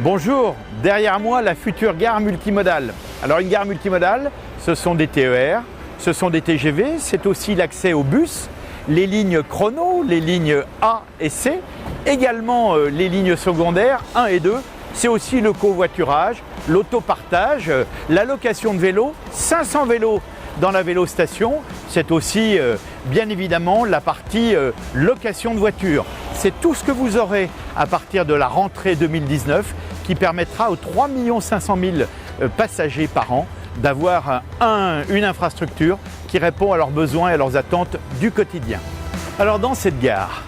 Bonjour, derrière moi la future gare multimodale. Alors une gare multimodale, ce sont des TER, ce sont des TGV, c'est aussi l'accès aux bus, les lignes chrono, les lignes A et C, également les lignes secondaires 1 et 2, c'est aussi le covoiturage, l'autopartage, la location de vélos, 500 vélos dans la vélostation, c'est aussi bien évidemment la partie location de voitures. C'est tout ce que vous aurez à partir de la rentrée 2019 qui permettra aux 3 500 000 passagers par an d'avoir une infrastructure qui répond à leurs besoins et à leurs attentes du quotidien. Alors dans cette gare,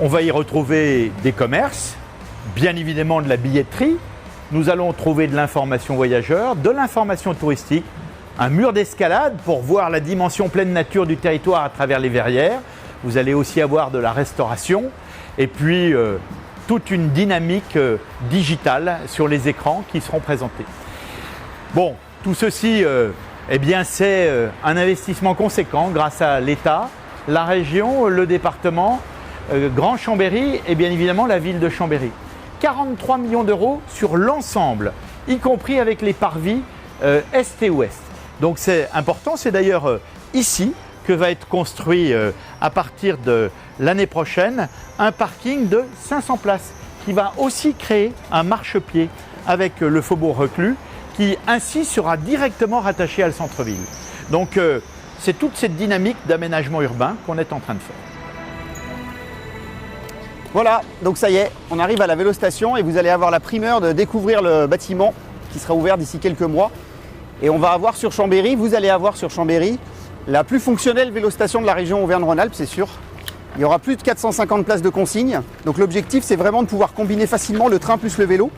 on va y retrouver des commerces, bien évidemment de la billetterie, nous allons trouver de l'information voyageur, de l'information touristique, un mur d'escalade pour voir la dimension pleine nature du territoire à travers les verrières, vous allez aussi avoir de la restauration et puis toute une dynamique digitale sur les écrans qui seront présentés. Bon, tout ceci, eh bien, c'est un investissement conséquent grâce à l'État, la région, le département, Grand Chambéry et bien évidemment la ville de Chambéry. 43 millions d'euros sur l'ensemble, y compris avec les parvis Est et Ouest. Donc c'est important, c'est d'ailleurs ici que va être construit à partir de l'année prochaine un parking de 500 places qui va aussi créer un marchepied avec le Faubourg Reclus qui ainsi sera directement rattaché à le centre-ville. Donc c'est toute cette dynamique d'aménagement urbain qu'on est en train de faire. Voilà, donc ça y est, on arrive à la vélostation et vous allez avoir la primeur de découvrir le bâtiment qui sera ouvert d'ici quelques mois. Et on va avoir sur Chambéry, vous allez avoir sur Chambéry la plus fonctionnelle vélostation de la région Auvergne-Rhône-Alpes, c'est sûr. Il y aura plus de 450 places de consigne. Donc l'objectif, c'est vraiment de pouvoir combiner facilement le train plus le vélo.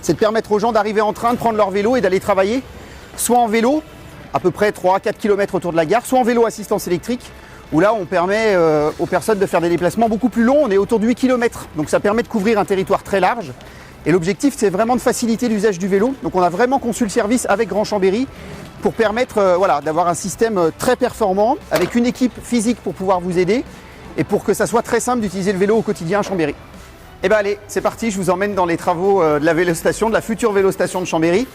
C'est de permettre aux gens d'arriver en train, de prendre leur vélo et d'aller travailler, soit en vélo, à peu près 3-4 km autour de la gare, soit en vélo assistance électrique, où là, on permet aux personnes de faire des déplacements beaucoup plus longs. On est autour de 8 km, donc ça permet de couvrir un territoire très large. Et l'objectif, c'est vraiment de faciliter l'usage du vélo. Donc on a vraiment conçu le service avec Grand Chambéry pour permettre d'avoir un système très performant, avec une équipe physique pour pouvoir vous aider, et pour que ça soit très simple d'utiliser le vélo au quotidien à Chambéry. Et bien allez, c'est parti, je vous emmène dans les travaux de la vélostation, de la future vélostation de Chambéry.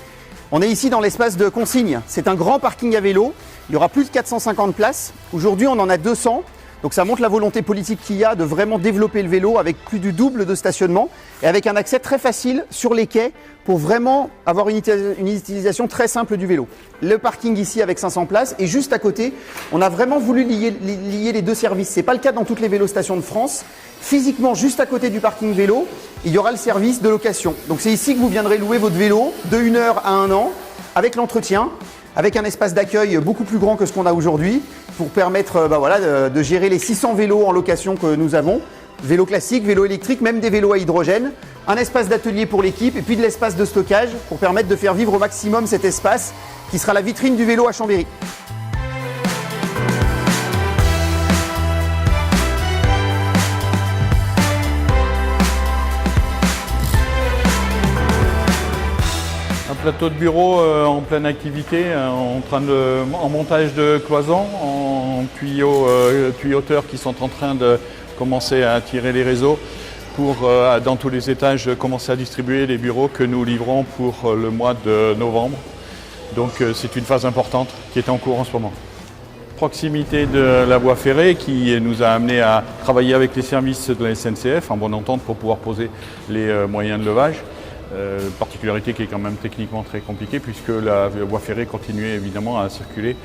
On est ici dans l'espace de consigne. C'est un grand parking à vélo. Il y aura plus de 450 places. Aujourd'hui, on en a 200. Donc ça montre la volonté politique qu'il y a de vraiment développer le vélo avec plus du double de stationnement et avec un accès très facile sur les quais pour vraiment avoir une utilisation très simple du vélo. Le parking ici avec 500 places et juste à côté, on a vraiment voulu lier les deux services. Ce n'est pas le cas dans toutes les vélostations de France. Physiquement, juste à côté du parking vélo, il y aura le service de location. Donc c'est ici que vous viendrez louer votre vélo de 1 heure à 1 an avec l'entretien, avec un espace d'accueil beaucoup plus grand que ce qu'on a aujourd'hui pour permettre de gérer les 600 vélos en location que nous avons. Vélos classiques, vélos électriques, même des vélos à hydrogène. Un espace d'atelier pour l'équipe et puis de l'espace de stockage pour permettre de faire vivre au maximum cet espace qui sera la vitrine du vélo à Chambéry. Un plateau de bureau en pleine activité, en montage de cloisons, en tuyauteurs qui sont en train de commencer à tirer les réseaux pour, dans tous les étages, commencer à distribuer les bureaux que nous livrons pour le mois de novembre. Donc c'est une phase importante qui est en cours en ce moment. Proximité de la voie ferrée qui nous a amené à travailler avec les services de la SNCF en bonne entente pour pouvoir poser les moyens de levage. Particularité qui est quand même techniquement très compliquée puisque la voie ferrée continuait évidemment à circuler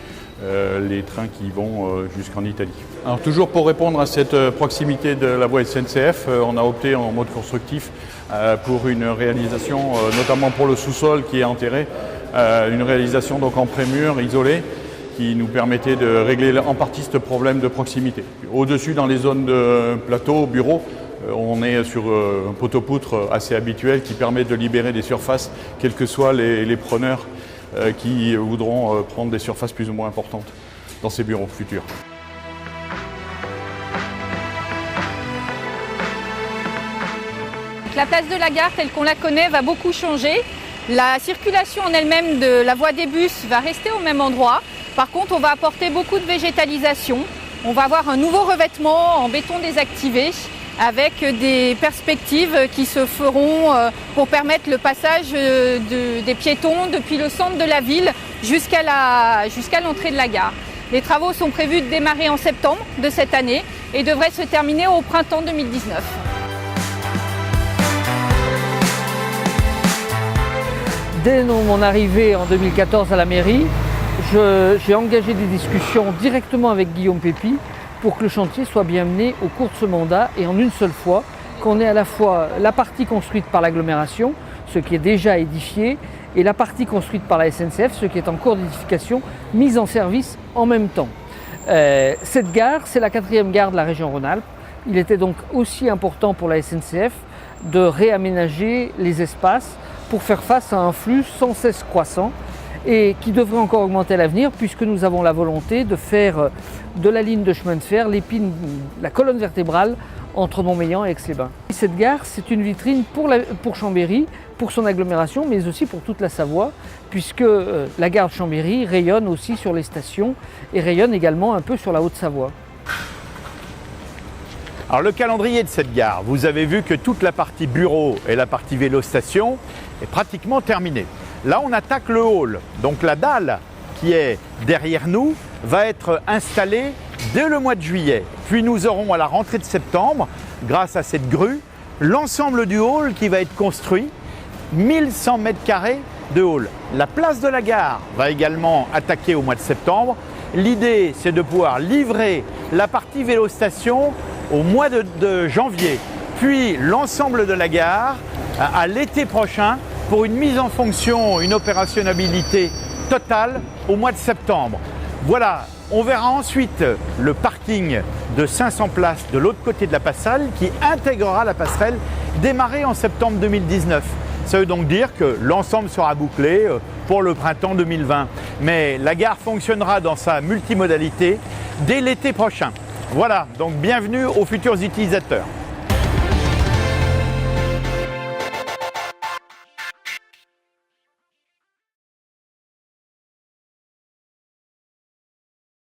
les trains qui vont jusqu'en Italie. Alors toujours pour répondre à cette proximité de la voie SNCF, on a opté en mode constructif pour une réalisation, notamment pour le sous-sol qui est enterré, une réalisation donc en prémur isolée qui nous permettait de régler en partie ce problème de proximité. Au-dessus, dans les zones de plateau, bureaux, on est sur un poteau-poutre assez habituel qui permet de libérer des surfaces, quels que soient les preneurs qui voudront prendre des surfaces plus ou moins importantes dans ces bureaux futurs. La place de la gare telle qu'on la connaît va beaucoup changer. La circulation en elle-même de la voie des bus va rester au même endroit. Par contre, on va apporter beaucoup de végétalisation. On va avoir un nouveau revêtement en béton désactivé avec des perspectives qui se feront pour permettre le passage des piétons depuis le centre de la ville jusqu'à l'entrée de la gare. Les travaux sont prévus de démarrer en septembre de cette année et devraient se terminer au printemps 2019. Dès mon arrivée en 2014 à la mairie, j'ai engagé des discussions directement avec Guillaume Pépi pour que le chantier soit bien mené au cours de ce mandat et en une seule fois, qu'on ait à la fois la partie construite par l'agglomération, ce qui est déjà édifié, et la partie construite par la SNCF, ce qui est en cours d'édification, mise en service en même temps. Cette gare, c'est la 4e gare de la région Rhône-Alpes. Il était donc aussi important pour la SNCF de réaménager les espaces pour faire face à un flux sans cesse croissant et qui devrait encore augmenter à l'avenir puisque nous avons la volonté de faire de la ligne de chemin de fer la colonne vertébrale entre Montmélian et Aix-les-Bains. Cette gare, c'est une vitrine pour Chambéry, pour son agglomération, mais aussi pour toute la Savoie, puisque la gare de Chambéry rayonne aussi sur les stations et rayonne également un peu sur la Haute-Savoie. Alors le calendrier de cette gare, vous avez vu que toute la partie bureau et la partie vélo-station est pratiquement terminée. Là, on attaque le hall. Donc la dalle qui est derrière nous va être installée dès le mois de juillet. Puis nous aurons à la rentrée de septembre, grâce à cette grue, l'ensemble du hall qui va être construit, 1100 mètres carrés de hall. La place de la gare va également attaquer au mois de septembre. L'idée, c'est de pouvoir livrer la partie vélo-station au mois de janvier, puis l'ensemble de la gare à l'été prochain pour une mise en fonction, une opérationnalité totale au mois de septembre. Voilà, on verra ensuite le parking de 500 places de l'autre côté de la passerelle qui intégrera la passerelle démarrée en septembre 2019. Ça veut donc dire que l'ensemble sera bouclé pour le printemps 2020. Mais la gare fonctionnera dans sa multimodalité dès l'été prochain. Voilà, donc bienvenue aux futurs utilisateurs.